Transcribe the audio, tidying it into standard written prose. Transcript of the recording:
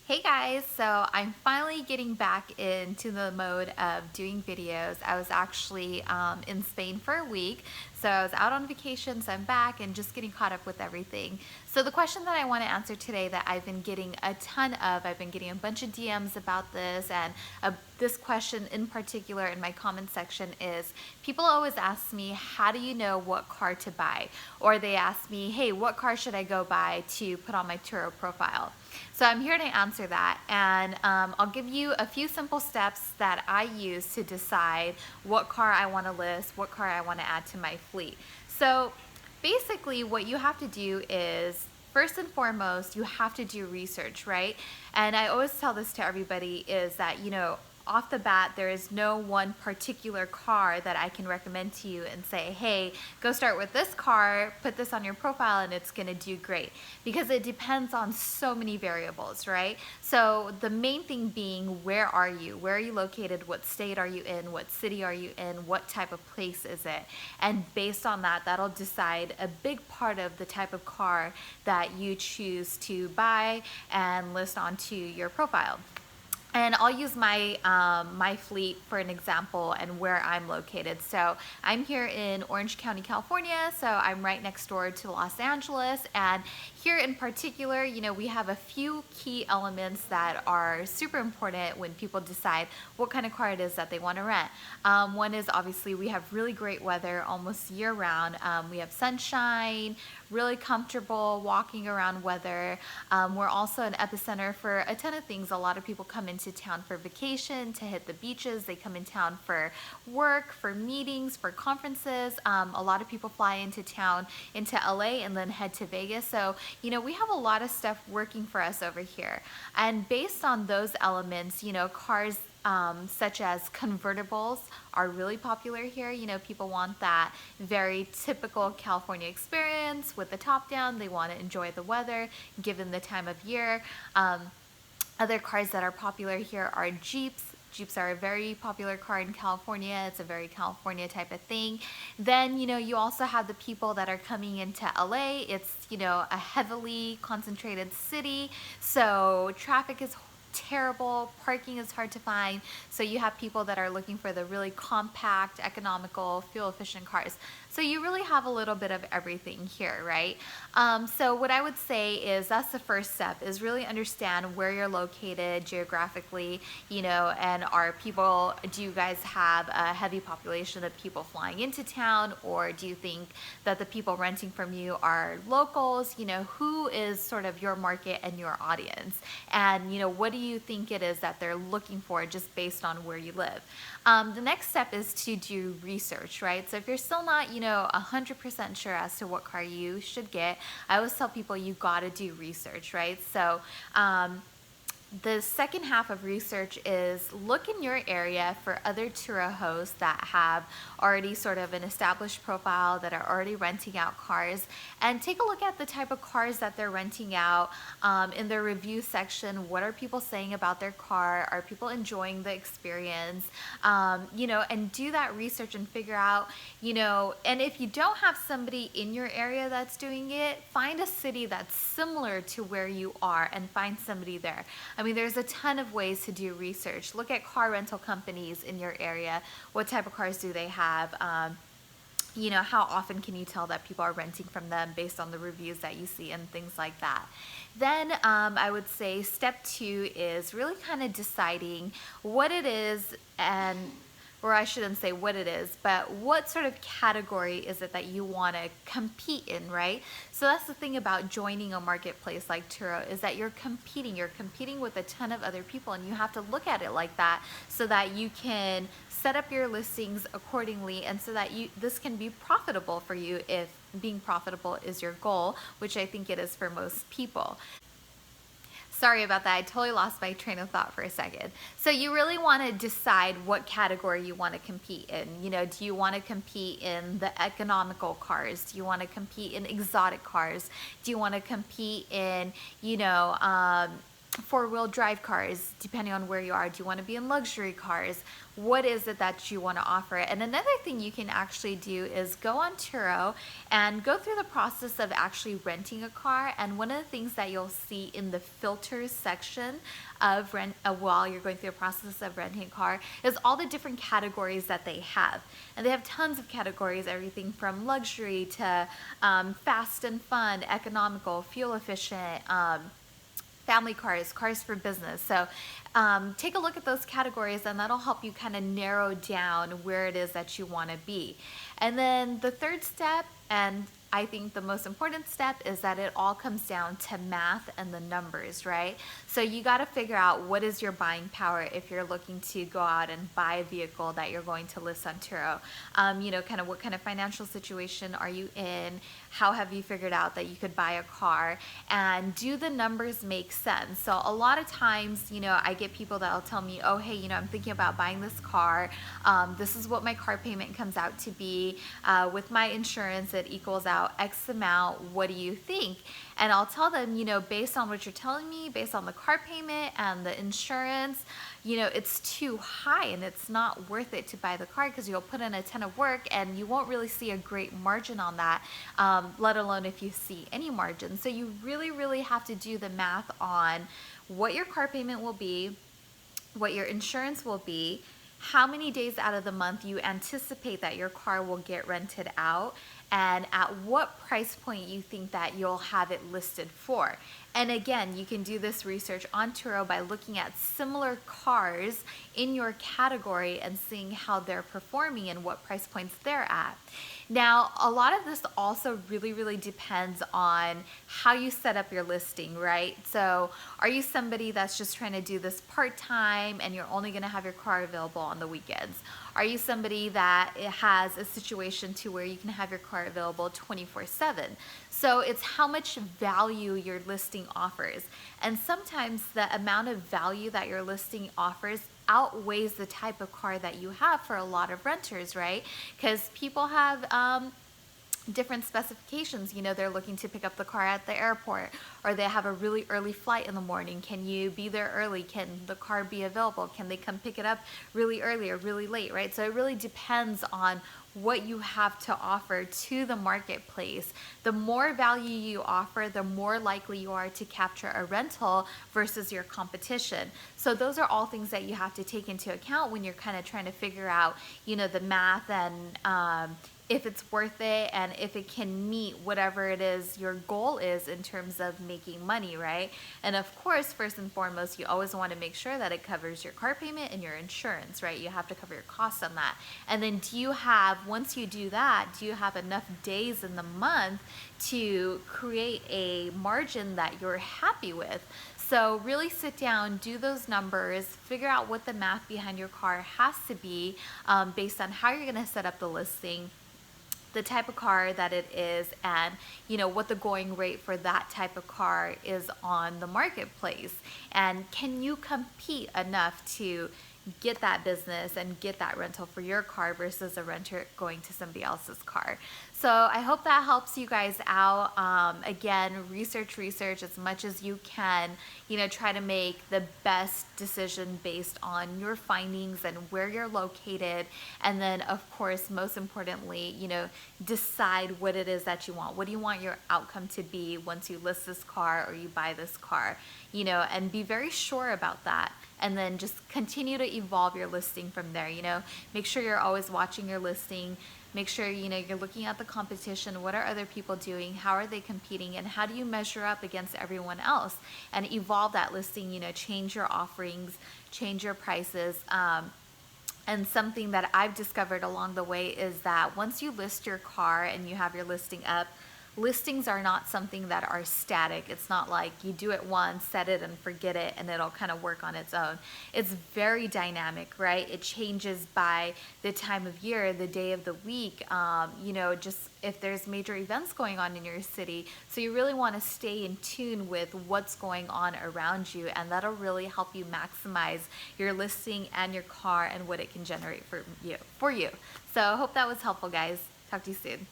Hey guys, so I'm finally getting back into the mode of doing videos. I was actually in Spain for a week, so I was out on vacation, so I'm back and just getting caught up with everything. So the question that I want to answer today that I've been getting a ton of, I've been getting a bunch of DMs about this, and this question in particular in my comment section is, people always ask me, how do you know what car to buy? Or they ask me, hey, what car should I go buy to put on my Turo profile? So I'm here to answer that, and I'll give you a few simple steps that I use to decide what car I want to list, what car I want to add to my fleet. So basically what you have to do is, first and foremost, you have to do research, right? And I always tell this to everybody is that, off the bat, there is no one particular car that I can recommend to you and say, hey, go start with this car, put this on your profile, and it's gonna do great. Because it depends on so many variables, right? So the main thing being, where are you? Where are you located? What state are you in? What city are you in? What type of place is it? And based on that, that'll decide a big part of the type of car that you choose to buy and list onto your profile. And I'll use my my fleet for an example and where I'm located. So I'm here in Orange County, California. So I'm right next door to Los Angeles. And here in particular, we have a few key elements that are super important when people decide what kind of car it is that they want to rent. One is, obviously, we have really great weather almost year round. We have sunshine, really comfortable walking around weather. We're also an epicenter for a ton of things. A lot of people come into town for vacation, to hit the beaches. They come in town for work, for meetings, for conferences. A lot of people fly into town, into LA, and then head to Vegas. So, we have a lot of stuff working for us over here. And based on those elements, cars such as convertibles are really popular here. People want that very typical California experience with the top down. They want to enjoy the weather given the time of year. Other cars that are popular here are Jeeps. Jeeps are a very popular car in California. It's a very California type of thing. Then, you also have the people that are coming into LA. It's, a heavily concentrated city. So traffic is terrible, parking is hard to find, so you have people that are looking for the really compact, economical, fuel efficient cars. So you really have a little bit of everything here, right? So what I would say is, that's the first step, is really understand where you're located geographically, and do you guys have a heavy population of people flying into town, or do you think that the people renting from you are locals? Who is sort of your market and your audience? And, what do you think it is that they're looking for just based on where you live? The next step is to do research, right? So if you're still not, 100% sure as to what car you should get, I always tell people you gotta do research, right? So the second half of research is, look in your area for other Turo hosts that have already sort of an established profile, that are already renting out cars, and take a look at the type of cars that they're renting out. In their review section, what are people saying about their car? Are people enjoying the experience? And do that research and figure out, and if you don't have somebody in your area that's doing it, find a city that's similar to where you are and find somebody there. I mean, there's a ton of ways to do research. Look at car rental companies in your area. What type of cars do they have? How often can you tell that people are renting from them based on the reviews that you see and things like that. Then I would say step 2 is really kind of deciding what it is, or I shouldn't say what it is, but what sort of category is it that you want to compete in, right? So that's the thing about joining a marketplace like Turo, is that you're competing with a ton of other people, and you have to look at it like that so that you can set up your listings accordingly, and so that this can be profitable for you, if being profitable is your goal, which I think it is for most people. Sorry about that, I totally lost my train of thought for a second. So you really want to decide what category you want to compete in. Do you want to compete in the economical cars? Do you want to compete in exotic cars? Do you want to compete in, four-wheel drive cars, depending on where you are. Do you want to be in luxury cars? What is it that you want to offer? And another thing you can actually do is go on Turo and go through the process of actually renting a car. And one of the things that you'll see in the filters section of while you're going through the process of renting a car is all the different categories that they have. And they have tons of categories, everything from luxury to fast and fun, economical, fuel efficient, family cars, cars for business. So take a look at those categories, and that'll help you kind of narrow down where it is that you want to be. And then the third step, and I think the most important step, is that it all comes down to math and the numbers, right? So you got to figure out what is your buying power if you're looking to go out and buy a vehicle that you're going to list on Turo. You know, kind of what kind of financial situation are you in? How have you figured out that you could buy a car? And do the numbers make sense? So a lot of times, you know, I get people that'll tell me, oh, hey, you know, I'm thinking about buying this car. This is what my car payment comes out to be. With my insurance, it equals out X amount. What do you think? And I'll tell them, you know, based on what you're telling me, based on the car payment and the insurance, you know, it's too high and it's not worth it to buy the car, because you'll put in a ton of work and you won't really see a great margin on that, let alone if you see any margin. So you really, really have to do the math on what your car payment will be, what your insurance will be, how many days out of the month you anticipate that your car will get rented out, and at what price point you think that you'll have it listed for. And again, you can do this research on Turo by looking at similar cars in your category and seeing how they're performing and what price points they're at. Now, a lot of this also really, really depends on how you set up your listing, right? So are you somebody that's just trying to do this part-time and you're only gonna have your car available on the weekends? Are you somebody that has a situation to where you can have your car available 24/7? So it's how much value your listing offers. And sometimes the amount of value that your listing offers outweighs the type of car that you have for a lot of renters, right? Because people have different specifications. You know, they're looking to pick up the car at the airport, or they have a really early flight in the morning. Can you be there early? Can the car be available? Can they come pick it up really early or really late, right? So it really depends on what you have to offer to the marketplace. The more value you offer, the more likely you are to capture a rental versus your competition. So those are all things that you have to take into account when you're kind of trying to figure out, you know, the math and if it's worth it and if it can meet whatever it is your goal is in terms of making money, right? And of course, first and foremost, you always want to make sure that it covers your car payment and your insurance, right? You have to cover your costs on that. And then once you do that, do you have enough days in the month to create a margin that you're happy with? So really sit down, do those numbers, figure out what the math behind your car has to be based on how you're going to set up the listing, the type of car that it is, and you know what the going rate for that type of car is on the marketplace. And can you compete enough to get that business and get that rental for your car versus a renter going to somebody else's car? So I hope that helps you guys out. Again, research as much as you can. You know, try to make the best decision based on your findings and where you're located. And then, of course, most importantly, you know, decide what it is that you want. What do you want your outcome to be once you list this car or you buy this car? You know, and be very sure about that. And then just continue to evolve your listing from there. You know, make sure you're always watching your listing. Make sure, you know, you're looking at the competition. What are other people doing? How are they competing? And how do you measure up against everyone else? And evolve that listing, you know, change your offerings, change your prices. And something that I've discovered along the way is that once you list your car and you have your listing up, listings are not something that are static. It's not like you do it once, set it and forget it, and it'll kind of work on its own. It's very dynamic, right? It changes by the time of year, the day of the week, you know, just if there's major events going on in your city. So you really want to stay in tune with what's going on around you, and that'll really help you maximize your listing and your car and what it can generate for you. So I hope that was helpful, guys. Talk to you soon.